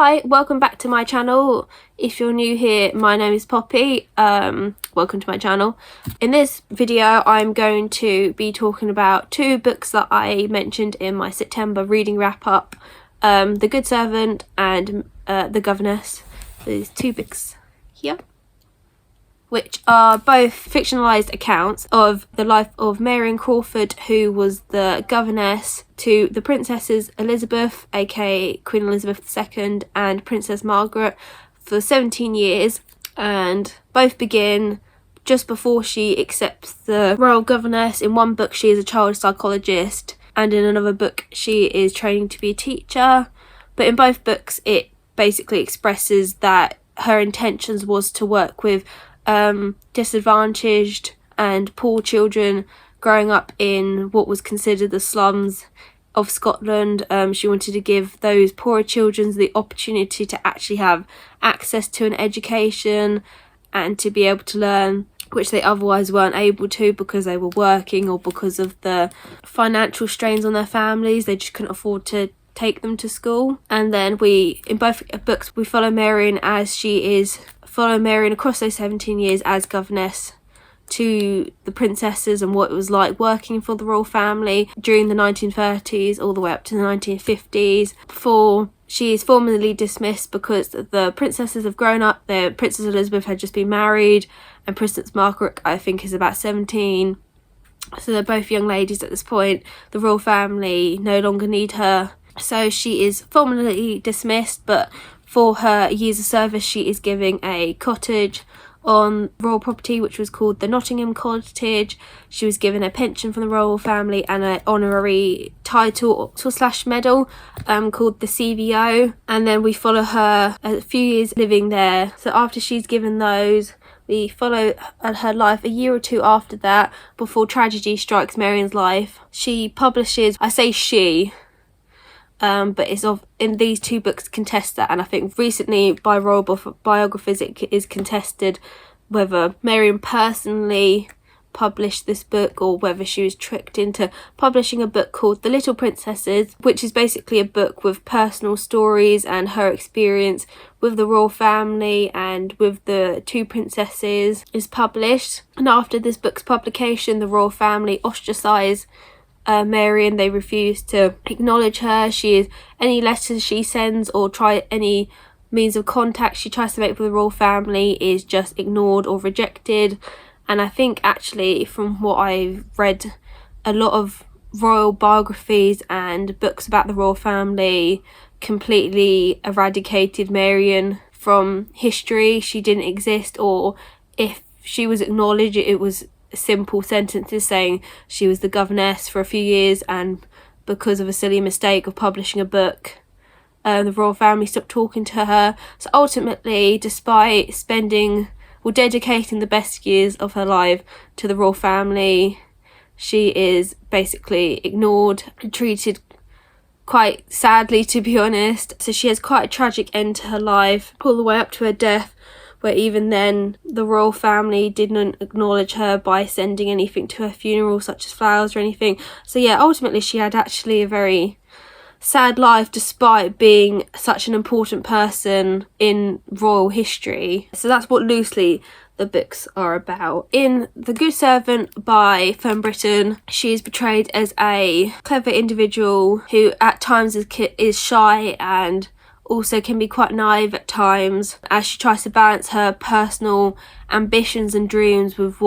Hi, welcome back to my channel. If you're new here, my name is Poppy. Welcome to my channel. In this video, I'm going to be talking about two books that I mentioned in my September reading wrap-up. The Good Servant and The Governess. These two books here, which are both fictionalised accounts of the life of Marion Crawford, who was the governess to the Princesses Elizabeth, aka Queen Elizabeth II, and Princess Margaret for 17 years, and both begin just before she accepts the royal governess. In one book she is a child psychologist, and in another book she is training to be a teacher, but in both books it basically expresses that her intentions was to work with disadvantaged and poor children growing up in what was considered the slums of Scotland. She wanted to give those poorer children the opportunity to actually have access to an education and to be able to learn, which they otherwise weren't able to because they were working or because of the financial strains on their families. They just couldn't afford to take them to school. And then in both books we follow Marion across those 17 years as governess to the princesses and what it was like working for the royal family during the 1930s all the way up to the 1950s, before she is formally dismissed because the princesses have grown up. Princess Elizabeth had just been married and Princess Margaret, I think, is about 17, so they're both young ladies at this point. The royal family no longer need her, so she is formally dismissed, but for her years of service she is given a cottage on royal property which was called the Nottingham Cottage. She was given a pension from the royal family and an honorary title / medal called the CVO, and then we follow her a few years living there. So after she's given those, we follow her life a year or two after that before tragedy strikes Marion's life. She publishes, I say she, but it's in these two books contest that, and I think recently by royal biographers it is contested whether Marion personally published this book or whether she was tricked into publishing a book called The Little Princesses, which is basically a book with personal stories and her experience with the royal family and with the two princesses is published. And after this book's publication, the royal family ostracised Marion. They refuse to acknowledge her. Any letters she sends or any means of contact she tries to make with the royal family is just ignored or rejected. And I think actually from what I've read, a lot of royal biographies and books about the royal family completely eradicated Marion from history. She didn't exist, or if she was acknowledged, it was simple sentences saying she was the governess for a few years, and because of a silly mistake of publishing a book, the royal family stopped talking to her. So ultimately, despite dedicating the best years of her life to the royal family, she is basically ignored and treated quite sadly, to be honest. So she has quite a tragic end to her life all the way up to her death, where even then the royal family didn't acknowledge her by sending anything to her funeral, such as flowers or anything. So yeah, ultimately she had actually a very sad life despite being such an important person in royal history. So that's what loosely the books are about. In The Good Servant by Fern Britton, she is portrayed as a clever individual who at times is shy and also can be quite naive at times, as she tries to balance her personal ambitions and dreams with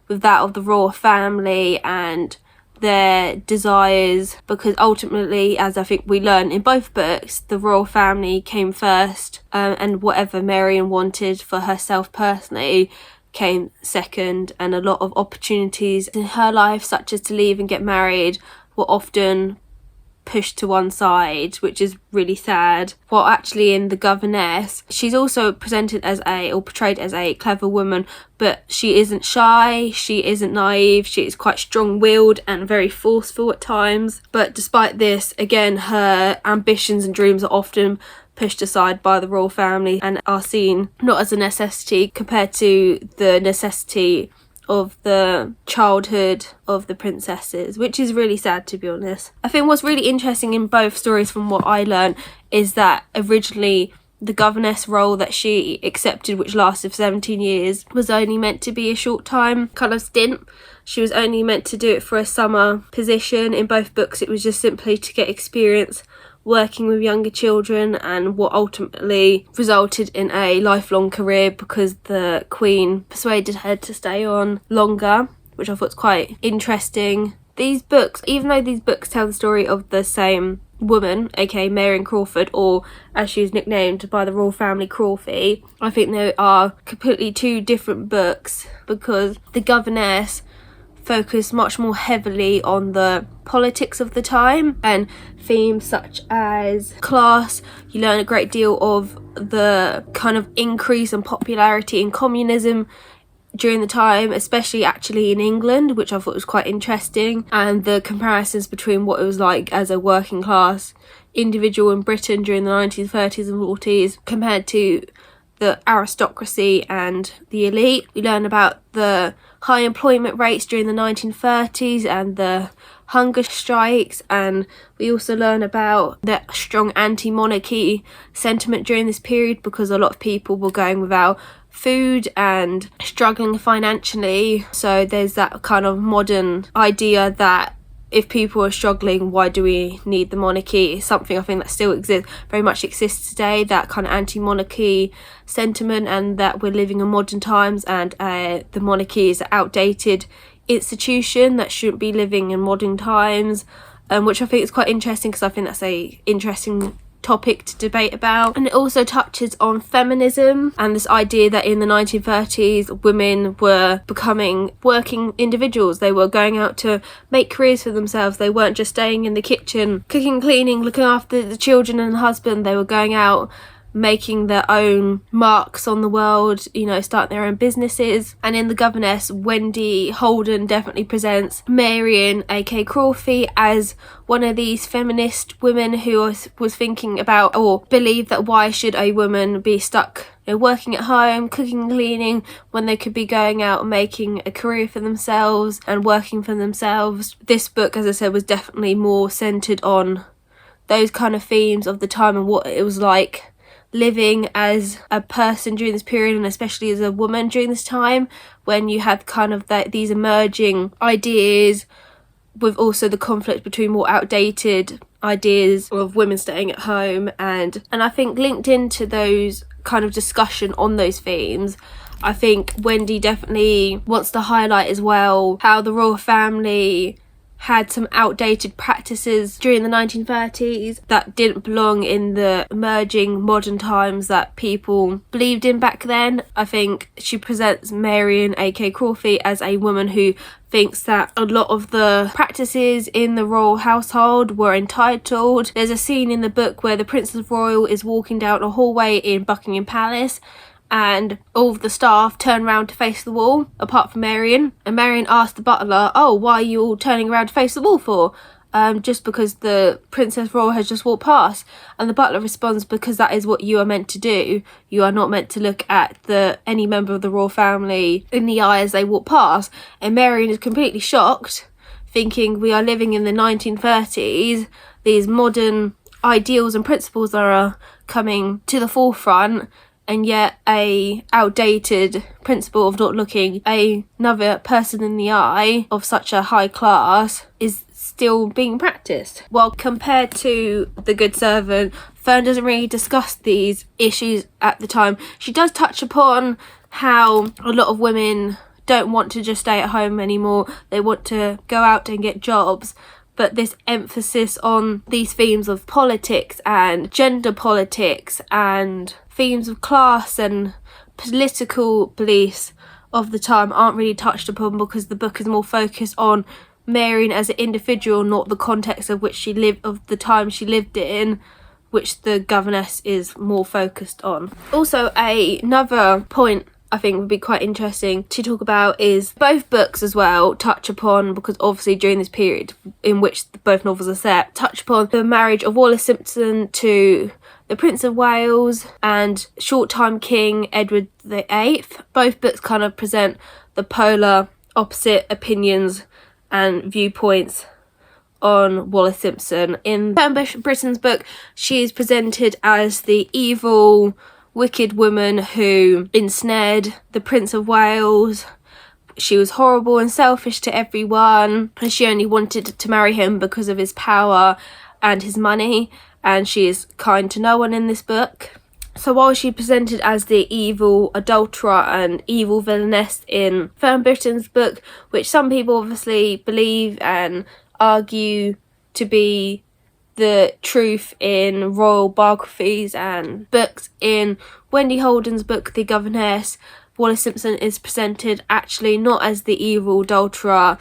that of the royal family and their desires, because ultimately, as I think we learn in both books, the royal family came first, and whatever Marion wanted for herself personally came second, and a lot of opportunities in her life, such as to leave and get married, were often pushed to one side, which is really sad. While actually in The Governess, she's also portrayed as a clever woman, but she isn't shy, she isn't naive, she is quite strong-willed and very forceful at times. But despite this, again, her ambitions and dreams are often pushed aside by the royal family and are seen not as a necessity compared to the necessity of the childhood of the princesses, which is really sad, to be honest. I think what's really interesting in both stories, from what I learned, is that originally the governess role that she accepted, which lasted for 17 years, was only meant to be a short time kind of stint. She was only meant to do it for a summer position. In both books, it was just simply to get experience working with younger children, and what ultimately resulted in a lifelong career because the Queen persuaded her to stay on longer, which I thought was quite interesting. These books, even though these books tell the story of the same woman, aka Marion Crawford, or as she was nicknamed by the royal family, Crawfie, I think they are completely two different books, because the Governess focused much more heavily on the politics of the time and themes such as class. You learn a great deal of the kind of increase in popularity in communism during the time, especially actually in England, which I thought was quite interesting, and the comparisons between what it was like as a working class individual in Britain during the 1930s and 40s compared to the aristocracy and the elite. We learn about the high employment rates during the 1930s and the hunger strikes, and we also learn about the strong anti-monarchy sentiment during this period, because a lot of people were going without food and struggling financially. So there's that kind of modern idea that if people are struggling, why do we need the monarchy? It's something I think that still exists, very much exists today, that kind of anti-monarchy sentiment, and that we're living in modern times, and the monarchy is an outdated institution that shouldn't be living in modern times, which I think is quite interesting, because I think that's a interesting topic to debate about. And it also touches on feminism and this idea that in the 1930s women were becoming working individuals. They were going out to make careers for themselves. They weren't just staying in the kitchen cooking, cleaning, looking after the children and the husband. They were going out making their own marks on the world, you know, starting their own businesses. And in The Governess, Wendy Holden definitely presents Marion, aka Crawford, as one of these feminist women who was thinking about, or believed that why should a woman be stuck, you know, working at home, cooking and cleaning, when they could be going out and making a career for themselves and working for themselves. This book, as I said, was definitely more centred on those kind of themes of the time and what it was like living as a person during this period, and especially as a woman during this time, when you had kind of these emerging ideas, with also the conflict between more outdated ideas of women staying at home. And I think linked into those kind of discussion on those themes, I think Wendy definitely wants to highlight as well how the royal family had some outdated practices during the 1930s that didn't belong in the emerging modern times that people believed in back then. I think she presents Marion, aka Crawford, as a woman who thinks that a lot of the practices in the royal household were entitled. There's a scene in the book where the Princess Royal is walking down a hallway in Buckingham Palace, and all of the staff turn around to face the wall, apart from Marion. And Marion asked the butler, "Oh, why are you all turning around to face the wall for?" Just because the Princess Royal has just walked past. And the butler responds, "Because that is what you are meant to do. You are not meant to look at any member of the royal family in the eye as they walk past." And Marion is completely shocked, thinking we are living in the 1930s. These modern ideals and principles are coming to the forefront, and yet a outdated principle of not looking another person in the eye of such a high class is still being practiced. While compared to The Good Servant, Fern doesn't really discuss these issues at the time. She does touch upon how a lot of women don't want to just stay at home anymore. They want to go out and get jobs. But this emphasis on these themes of politics and gender politics and themes of class and political beliefs of the time aren't really touched upon, because the book is more focused on Marion as an individual, not the context of which she lived, of the time she lived in, which The Governess is more focused on. Also, another point I think would be quite interesting to talk about is both books as well touch upon, because obviously during this period in which both novels are set, touch upon the marriage of Wallis Simpson to the Prince of Wales and short-time King Edward VIII. Both books kind of present the polar opposite opinions and viewpoints on Wallis Simpson. In Fern Britton's book, she is presented as the evil, wicked woman who ensnared the Prince of Wales. She was horrible and selfish to everyone, and she only wanted to marry him because of his power and his money, and she is kind to no one in this book. So while she presented as the evil adulterer and evil villainess in Fern Britton's book, which some people obviously believe and argue to be the truth in royal biographies and books, in Wendy Holden's book, The Governess, Wallis Simpson is presented actually not as the evil adulterer,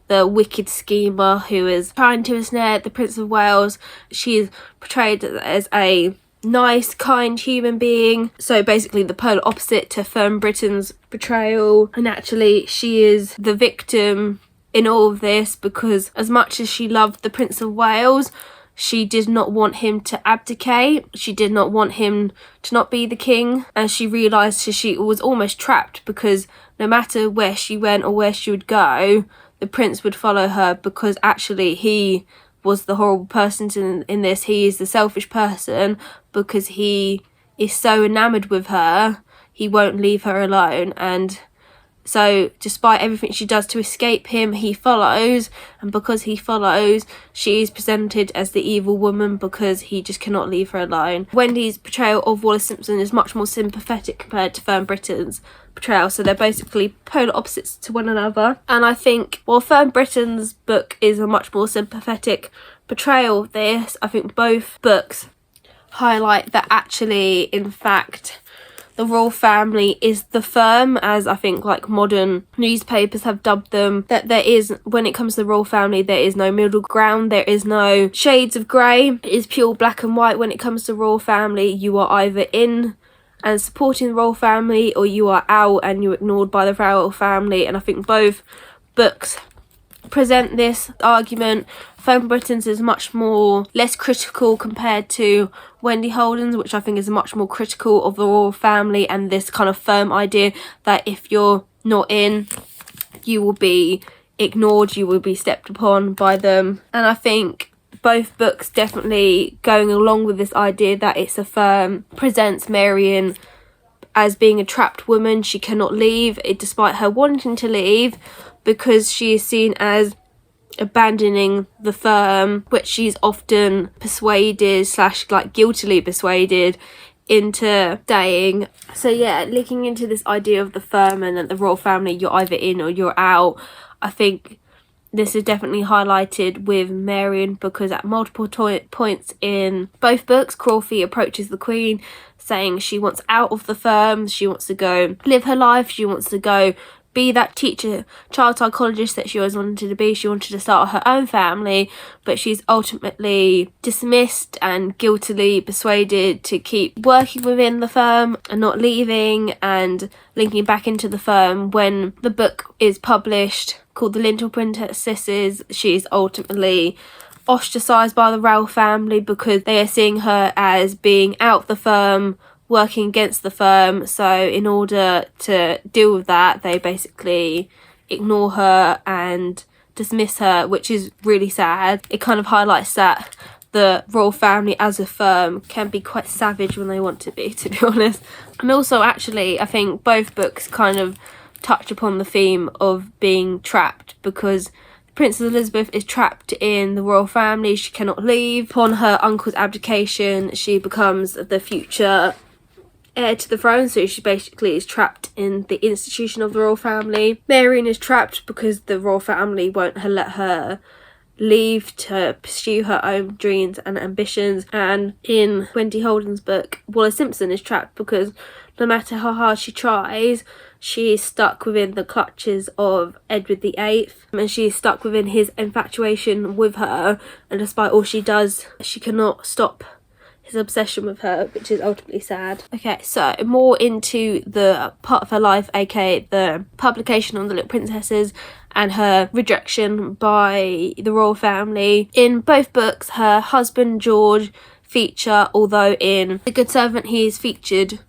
the wicked schemer who is trying to ensnare the Prince of Wales. She is portrayed as a nice, kind human being. So basically the polar opposite to Fern Britton's portrayal. And actually she is the victim in all of this, because as much as she loved the Prince of Wales, she did not want him to abdicate. She did not want him to not be the king. And she realised she was almost trapped, because no matter where she went or where she would go, the prince would follow her, because actually he was the horrible person in this. He is the selfish person, because he is so enamoured with her, he won't leave her alone. And so despite everything she does to escape him, he follows, and because he follows, she is presented as the evil woman because he just cannot leave her alone. Wendy's portrayal of Wallis Simpson is much more sympathetic compared to Fern Britton's portrayal, so they're basically polar opposites to one another. And I think while Fern Britton's book is a much more sympathetic portrayal of this, I think both books highlight that actually, in fact, the royal family is the firm, as I think like modern newspapers have dubbed them, that there is, when it comes to the royal family, there is no middle ground, there is no shades of grey. It is pure black and white when it comes to royal family. You are either in and supporting the royal family, or you are out and you're ignored by the royal family. And I think both books present this argument. Fern Britton's is much more less critical compared to Wendy Holden's, which I think is much more critical of the royal family and this kind of firm idea that if you're not in, you will be ignored, you will be stepped upon by them. And I think both books definitely going along with this idea that it's a firm presents Marion as being a trapped woman. She cannot leave, despite her wanting to leave, because she is seen as abandoning the firm, which she's often persuaded / like guiltily persuaded into staying. So yeah, looking into this idea of the firm and the royal family, you're either in or you're out, I think this is definitely highlighted with Marion, because at multiple points in both books, Crawford approaches the Queen saying she wants out of the firm, she wants to go live her life, she wants to go be that teacher, child psychologist that she always wanted to be. She wanted to start her own family, but she's ultimately dismissed and guiltily persuaded to keep working within the firm and not leaving and linking back into the firm. When the book is published called The Little Princesses, she's ultimately ostracised by the royal family because they are seeing her as being out of the firm, working against the firm. So in order to deal with that, they basically ignore her and dismiss her, which is really sad. It kind of highlights that the royal family as a firm can be quite savage when they want to be honest. And also, actually, I think both books kind of touch upon the theme of being trapped, because Princess Elizabeth is trapped in the royal family. She cannot leave. Upon her uncle's abdication, she becomes the future heir to the throne, so she basically is trapped in the institution of the royal family. Marion is trapped because the royal family won't let her leave to pursue her own dreams and ambitions. And in Wendy Holden's book, Wallis Simpson is trapped because no matter how hard she tries, she is stuck within the clutches of Edward VIII, and she is stuck within his infatuation with her, and despite all she does, she cannot stop his obsession with her, which is ultimately sad. Okay, so more into the part of her life, aka the publication on The Little Princesses and her rejection by the royal family. In both books, her husband George feature, although in The Good Servant he is featured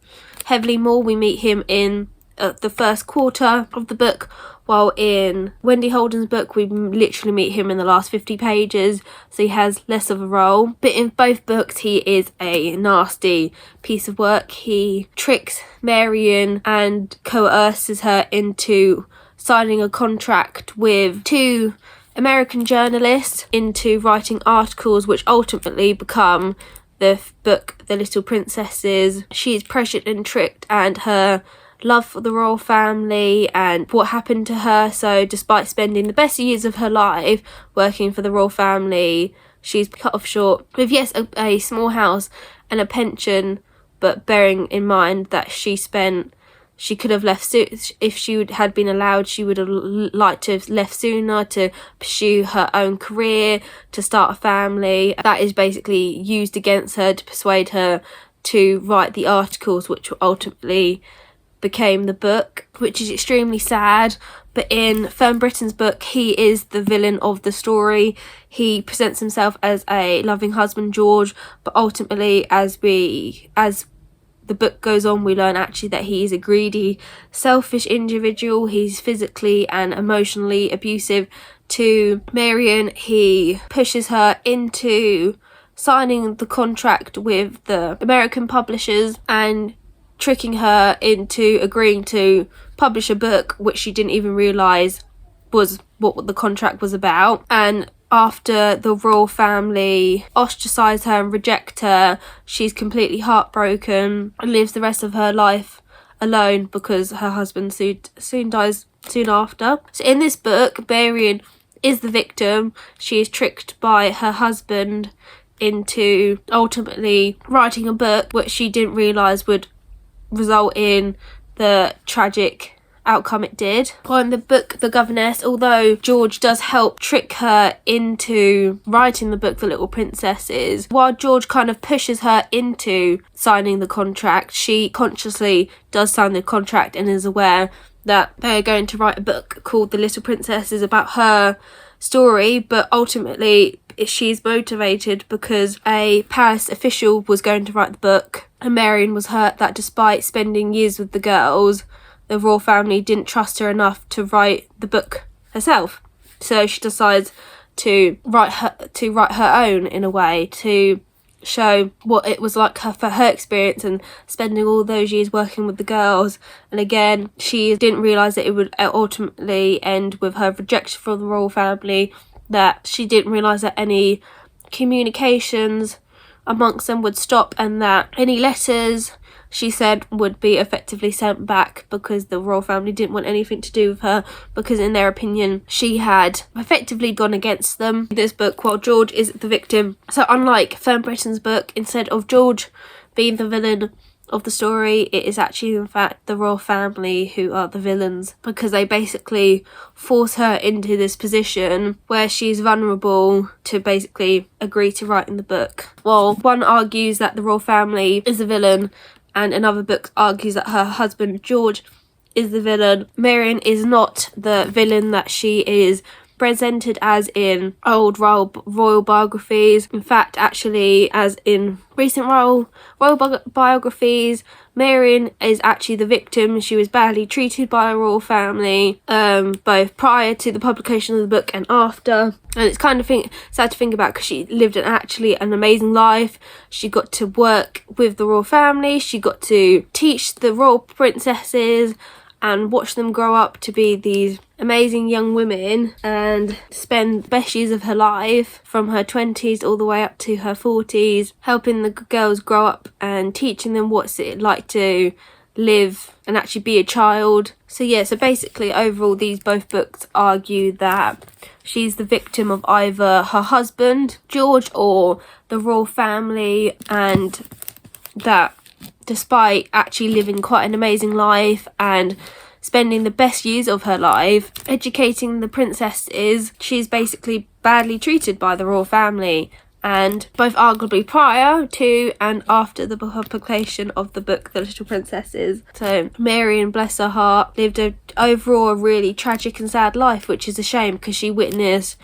heavily more. We meet him in the first quarter of the book, while in Wendy Holden's book we literally meet him in the last 50 pages, so he has less of a role. But in both books he is a nasty piece of work. He tricks Marion and coerces her into signing a contract with 2 American journalists into writing articles which ultimately become the book The Little Princesses. She's pressured and tricked, and her love for the royal family and what happened to her. So despite spending the best years of her life working for the royal family, she's cut off short with, yes, a small house and a pension, but bearing in mind that she could have left if she had been allowed. She would have liked to have left sooner to pursue her own career, to start a family. That is basically used against her to persuade her to write the articles which ultimately became the book, which is extremely sad. But in Fern Britton's book, he is the villain of the story. He presents himself as a loving husband, George, but ultimately as the book goes on, we learn actually that he is a greedy, selfish individual. He's physically and emotionally abusive to Marion. He pushes her into signing the contract with the American publishers and tricking her into agreeing to publish a book which she didn't even realise was what the contract was about. And after the royal family ostracise her and reject her, she's completely heartbroken and lives the rest of her life alone because her husband soon dies soon after. So in this book, Marion is the victim. She is tricked by her husband into ultimately writing a book which she didn't realise would result in the tragic outcome it did. On the book The Governess, although George does help trick her into writing the book The Little Princesses, while George kind of pushes her into signing the contract, she consciously does sign the contract and is aware that they're going to write a book called The Little Princesses about her story. But ultimately she's motivated because a Paris official was going to write the book, and Marion was hurt that despite spending years with the girls, the royal family didn't trust her enough to write the book herself. So she decides to write her own, in a way, to show what it was like for her experience and spending all those years working with the girls. And again, she didn't realise that it would ultimately end with her rejection from the royal family, that she didn't realise that any communications amongst them would stop, and that any letters, she said, would be effectively sent back because the royal family didn't want anything to do with her, because in their opinion she had effectively gone against them. In this book, while George is the victim, so unlike Fern Britton's book, instead of George being the villain of the story, it is actually in fact the royal family who are the villains, because they basically force her into this position where she's vulnerable to basically agree to writing the book. While one argues that the royal family is the villain and another book argues that her husband George is the villain, Marion is not the villain that she is presented as in old royal biographies. In fact, actually, as in recent royal biographies, Marion is actually the victim. She was badly treated by a royal family, both prior to the publication of the book and after. And it's kind of sad to think about, because she lived an amazing life. She got to work with the royal family. She got to teach the royal princesses and watch them grow up to be these amazing young women and spend the best years of her life from her 20s all the way up to her 40s helping the girls grow up and teaching them what's it like to live and actually be a child. So basically overall these both books argue that she's the victim of either her husband George or the royal family, and that despite actually living quite an amazing life and spending the best years of her life educating the princesses, she's basically badly treated by the royal family, and both arguably prior to and after the publication of the book The Little Princesses. So Marion, bless her heart, lived overall a really tragic and sad life, which is a shame because she witnessed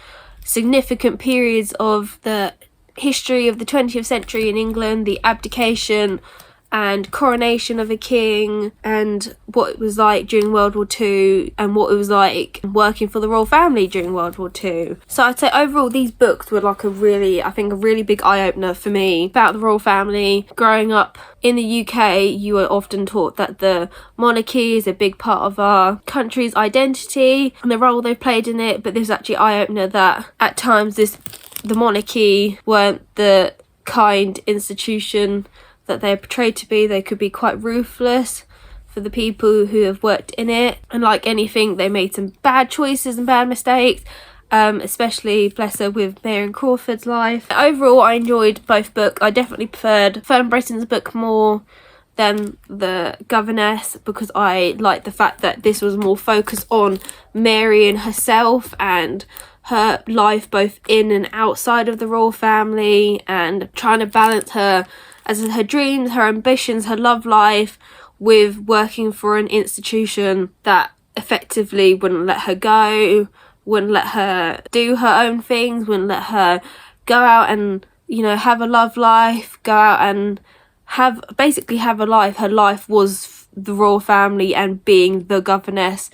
significant periods of the history of the 20th century in England, the abdication and coronation of a king, and what it was like during World War II, and what it was like working for the royal family during World War II. So I'd say overall these books were like a really big eye-opener for me about the royal family. Growing up in the UK, you were often taught that the monarchy is a big part of our country's identity and the role they've played in it, but this is actually eye-opener that at times the monarchy weren't the kind institution that they're portrayed to be. They could be quite ruthless for the people who have worked in it, and like anything, they made some bad choices and bad mistakes, especially, bless her, with Marion Crawford's life. Overall, I enjoyed both books. I definitely preferred Fern Britton's book more than the Governess, because I liked the fact that this was more focused on Marion herself and her life both in and outside of the royal family, and trying to balance her dreams, her ambitions, her love life with working for an institution that effectively wouldn't let her go, wouldn't let her do her own things, wouldn't let her go out and, you know, have a love life, go out and have a life. Her life was the royal family and being the governess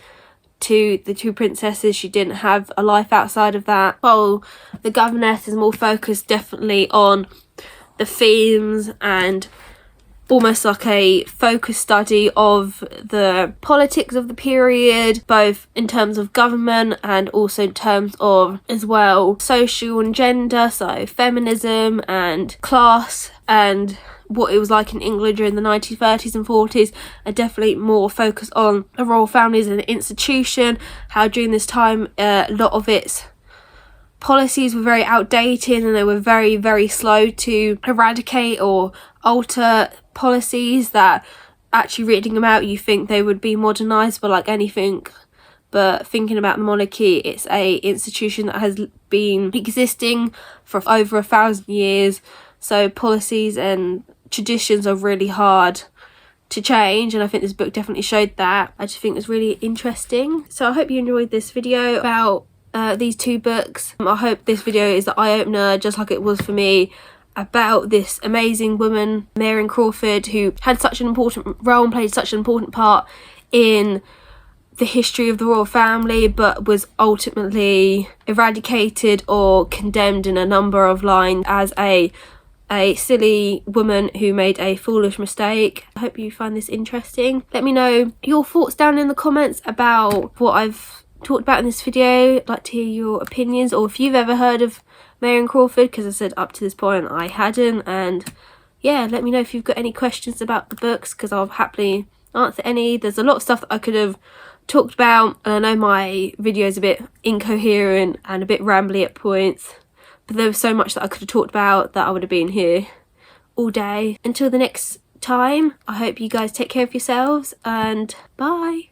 to the two princesses. She didn't have a life outside of that. While the Governess is more focused definitely on the themes and almost like a focus study of the politics of the period, both in terms of government and also in terms of as well social and gender, so feminism and class, and what it was like in England during the 1930s and 40s, are definitely more focused on the royal family as an institution, how during this time a lot of its policies were very outdated and they were very, very slow to eradicate or alter policies that actually reading them out you think they would be modernised, but like anything but thinking about the monarchy, it's a institution that has been existing for over 1,000 years, so policies and traditions are really hard to change, and I think this book definitely showed that. I just think it's really interesting. So I hope you enjoyed this video about these two books. I hope this video is the eye-opener, just like it was for me, about this amazing woman, Marion Crawford, who had such an important role and played such an important part in the history of the royal family, but was ultimately eradicated or condemned in a number of lines as a silly woman who made a foolish mistake. I hope you find this interesting. Let me know your thoughts down in the comments about what I've talked about in this video. I'd like to hear your opinions, or if you've ever heard of Marion Crawford, because I said up to this point I hadn't. And yeah, let me know if you've got any questions about the books, because I'll happily answer any. There's a lot of stuff that I could have talked about, and I know my video is a bit incoherent and a bit rambly at points, but there was so much that I could have talked about that I would have been here all day. Until the next time, I hope you guys take care of yourselves, and bye.